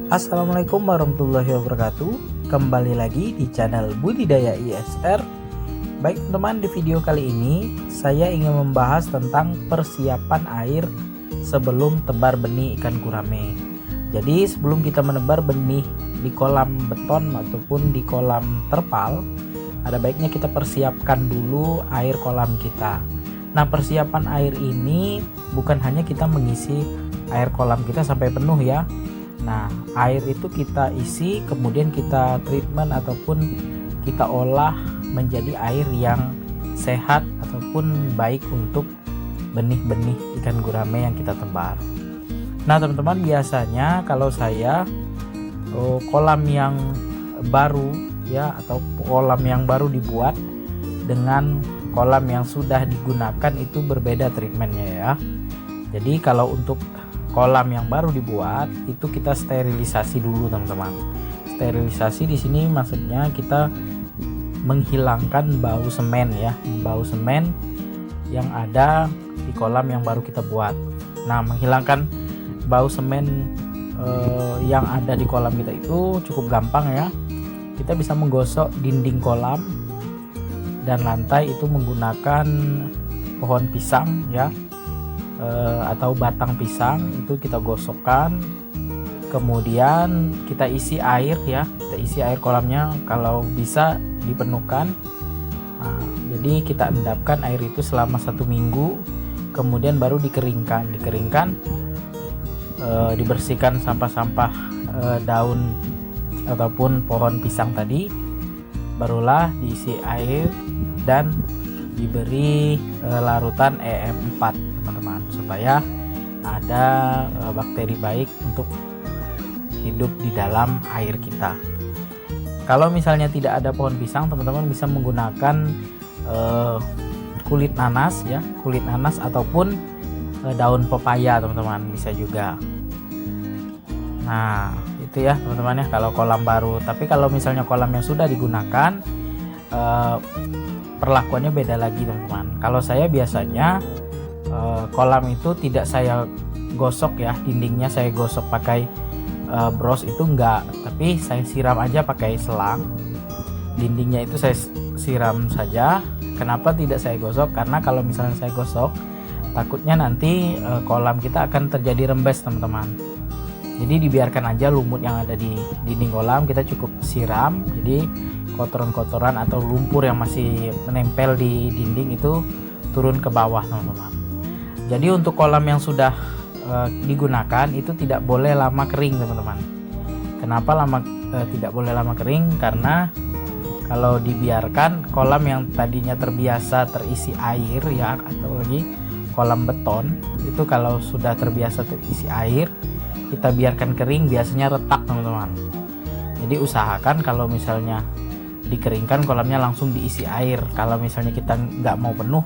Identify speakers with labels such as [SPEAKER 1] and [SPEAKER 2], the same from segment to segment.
[SPEAKER 1] Assalamualaikum warahmatullahi wabarakatuh. Kembali lagi di channel Budidaya ISR. Baik teman-teman, di video kali ini saya ingin membahas tentang persiapan air sebelum tebar benih ikan gurame. Jadi sebelum kita menebar benih di kolam beton ataupun di kolam terpal, ada baiknya kita persiapkan dulu air kolam kita. Nah, persiapan air ini bukan hanya kita mengisi air kolam kita sampai penuh ya. Nah, air itu kita isi, kemudian kita treatment ataupun kita olah menjadi air yang sehat ataupun baik untuk benih-benih ikan gurame yang kita tebar. Nah, teman-teman, biasanya kalau saya kolam yang baru ya, atau kolam yang baru dibuat dengan kolam yang sudah digunakan itu berbeda treatmentnya ya. Jadi kalau untuk kolam yang baru dibuat itu kita sterilisasi dulu teman-teman. Sterilisasi di sini maksudnya kita menghilangkan bau semen ya, bau semen yang ada di kolam yang baru kita buat. Nah, menghilangkan bau semen yang ada di kolam kita itu cukup gampang ya. Kita bisa menggosok dinding kolam dan lantai itu menggunakan pohon pisang ya, atau batang pisang itu kita gosokkan, kemudian kita isi air ya, kita isi air kolamnya kalau bisa dipenuhkan. Nah, jadi kita endapkan air itu selama 1 minggu, kemudian baru dikeringkan, dibersihkan sampah-sampah daun ataupun pohon pisang tadi, barulah diisi air dan diberi larutan EM4 teman-teman, supaya ada bakteri baik untuk hidup di dalam air kita. Kalau misalnya tidak ada pohon pisang, teman-teman bisa menggunakan kulit nanas ya, kulit nanas ataupun daun pepaya teman-teman, bisa juga. Nah, itu ya teman-teman ya kalau kolam baru. Tapi kalau misalnya kolam yang sudah digunakan, perlakuannya beda lagi teman-teman. Kalau saya biasanya kolam itu tidak saya gosok ya, dindingnya saya gosok pakai bros itu enggak, tapi saya siram aja pakai selang. Dindingnya itu saya siram saja. Kenapa tidak saya gosok? Karena kalau misalnya saya gosok, takutnya nanti kolam kita akan terjadi rembes teman-teman. Jadi dibiarkan aja lumut yang ada di dinding kolam, kita cukup siram. Jadi kotoran-kotoran atau lumpur yang masih menempel di dinding itu turun ke bawah teman-teman. Jadi untuk kolam yang sudah digunakan itu tidak boleh lama kering teman-teman. Kenapa tidak boleh lama kering? Karena kalau dibiarkan, kolam yang tadinya terbiasa terisi air ya, atau lagi kolam beton itu kalau sudah terbiasa terisi air, kita biarkan kering biasanya retak teman-teman. Jadi usahakan kalau misalnya dikeringkan kolamnya langsung diisi air. Kalau misalnya kita nggak mau penuh,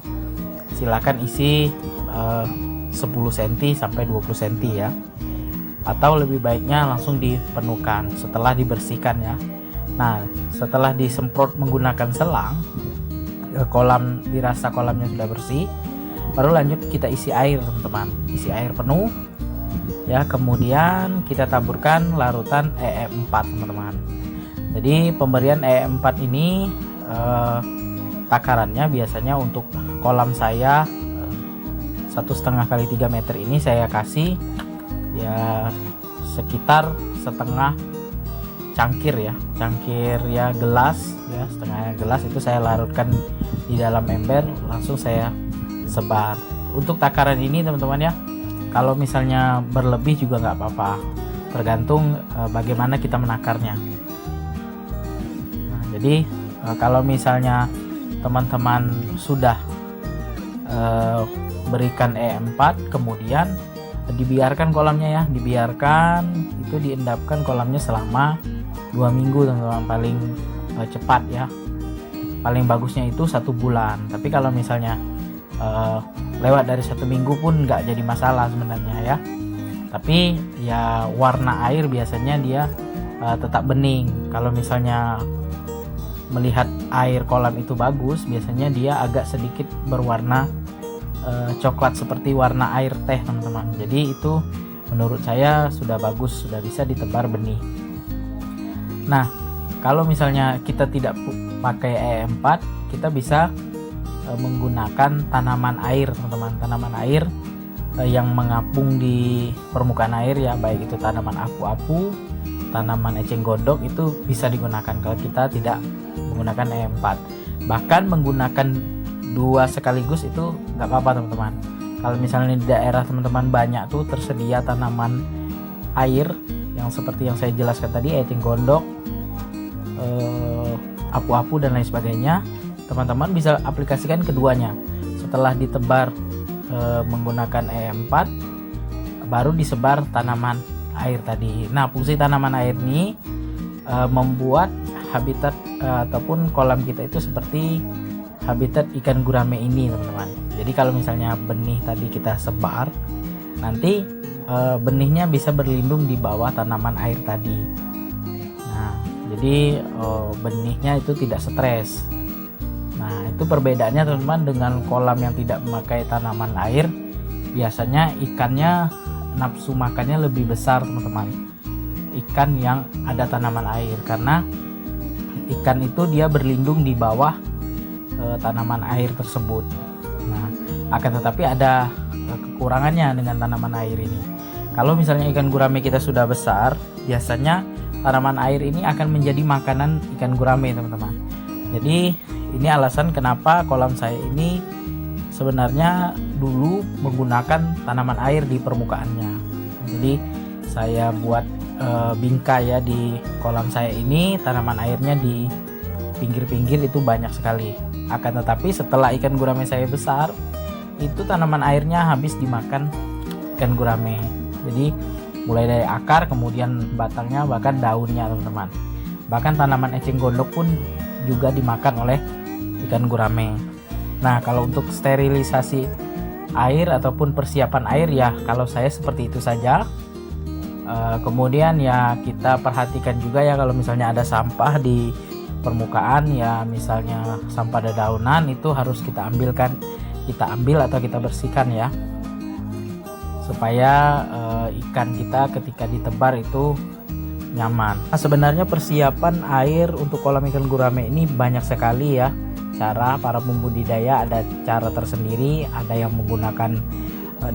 [SPEAKER 1] silakan isi 10 cm sampai 20 cm ya, atau lebih baiknya langsung dipenuhkan setelah dibersihkan ya. Nah, setelah disemprot menggunakan selang, kolam dirasa kolamnya sudah bersih, baru lanjut kita isi air teman-teman, isi air penuh ya, kemudian kita taburkan larutan EM4 teman-teman. Jadi pemberian EM4 ini takarannya biasanya untuk kolam saya 1,5 kali 3 meter ini saya kasih ya sekitar setengah cangkir ya, gelas ya, setengah gelas itu saya larutkan di dalam ember, langsung saya sebar. Untuk takaran ini teman-teman ya, kalau misalnya berlebih juga nggak apa-apa, tergantung bagaimana kita menakarnya. Nah, jadi kalau misalnya teman-teman sudah berikan E4, kemudian dibiarkan kolamnya ya, dibiarkan itu diendapkan kolamnya selama 2 minggu teman-teman, paling cepat ya. Paling bagusnya itu 1 bulan. Tapi kalau misalnya lewat dari 1 minggu pun nggak jadi masalah sebenarnya ya. Tapi ya warna air biasanya dia tetap bening. Kalau misalnya melihat air kolam itu bagus, biasanya dia agak sedikit berwarna coklat seperti warna air teh teman-teman. Jadi itu menurut saya sudah bagus, sudah bisa ditebar benih. Nah, kalau misalnya kita tidak pakai E4, kita bisa menggunakan tanaman air, teman-teman. Tanaman air yang mengapung di permukaan air ya, baik itu tanaman apu-apu, tanaman eceng gondok, itu bisa digunakan kalau kita tidak menggunakan E4. Bahkan menggunakan dua sekaligus itu nggak apa-apa, teman-teman. Kalau misalnya di daerah teman-teman banyak tuh tersedia tanaman air yang seperti yang saya jelaskan tadi, eceng gondok, apu-apu dan lain sebagainya, teman-teman bisa aplikasikan keduanya. Setelah ditebar menggunakan E4, baru disebar tanaman air tadi. Nah, fungsi tanaman air ini membuat habitat ataupun kolam kita itu seperti habitat ikan gurame ini, teman-teman. Jadi kalau misalnya benih tadi kita sebar, nanti benihnya bisa berlindung di bawah tanaman air tadi. Nah, jadi benihnya itu tidak stres. Nah, itu perbedaannya, teman-teman, dengan kolam yang tidak memakai tanaman air. Biasanya ikannya nafsu makannya lebih besar, teman-teman, ikan yang ada tanaman air, karena ikan itu dia berlindung di bawah tanaman air tersebut. Nah, akan tetapi ada kekurangannya dengan tanaman air ini. Kalau misalnya ikan gurame kita sudah besar, biasanya tanaman air ini akan menjadi makanan ikan gurame, teman-teman. Jadi ini alasan kenapa kolam saya ini sebenarnya dulu menggunakan tanaman air di permukaannya. Jadi saya buat bingkai ya di kolam saya ini, tanaman airnya di pinggir-pinggir itu banyak sekali. Akan tetapi setelah ikan gurame saya besar, itu tanaman airnya habis dimakan ikan gurame. Jadi mulai dari akar, kemudian batangnya, bahkan daunnya, teman-teman. Bahkan tanaman eceng gondok pun juga dimakan oleh ikan gurame. Nah, kalau untuk sterilisasi air ataupun persiapan air ya, kalau saya seperti itu saja. Kemudian ya kita perhatikan juga ya, kalau misalnya ada sampah di permukaan ya, misalnya sampah dedaunan, itu harus kita ambil atau kita bersihkan ya, supaya ikan kita ketika ditebar itu nyaman. Nah, sebenarnya persiapan air untuk kolam ikan gurame ini banyak sekali ya cara para pembudidaya. Ada cara tersendiri, ada yang menggunakan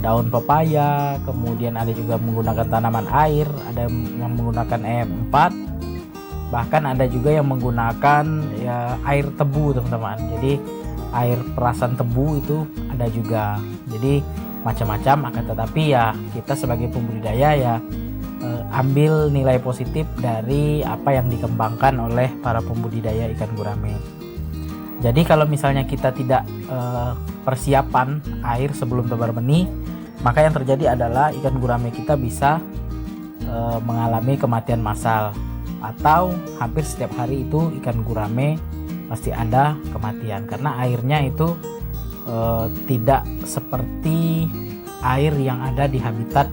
[SPEAKER 1] daun pepaya, kemudian ada juga menggunakan tanaman air, ada yang menggunakan E4, bahkan ada juga yang menggunakan ya air tebu, teman-teman. Jadi air perasan tebu itu ada juga. Jadi macam-macam, akan tetapi ya kita sebagai pembudidaya ya ambil nilai positif dari apa yang dikembangkan oleh para pembudidaya ikan gurame. Jadi kalau misalnya kita tidak persiapan air sebelum tebar benih, maka yang terjadi adalah ikan gurame kita bisa mengalami kematian massal, atau hampir setiap hari itu ikan gurame pasti ada kematian karena airnya itu tidak seperti air yang ada di habitat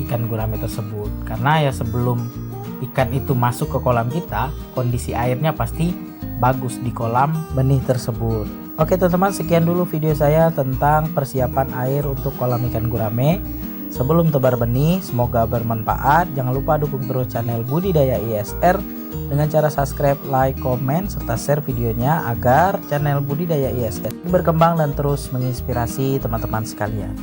[SPEAKER 1] ikan gurame tersebut. Karena ya sebelum ikan itu masuk ke kolam kita, kondisi airnya pasti bagus di kolam benih tersebut. Oke teman-teman, sekian dulu video saya tentang persiapan air untuk kolam ikan gurame sebelum tebar benih. Semoga bermanfaat. Jangan lupa dukung terus channel Budidaya ISR dengan cara subscribe, like, komen, serta share videonya agar channel Budidaya ISR berkembang dan terus menginspirasi teman-teman sekalian.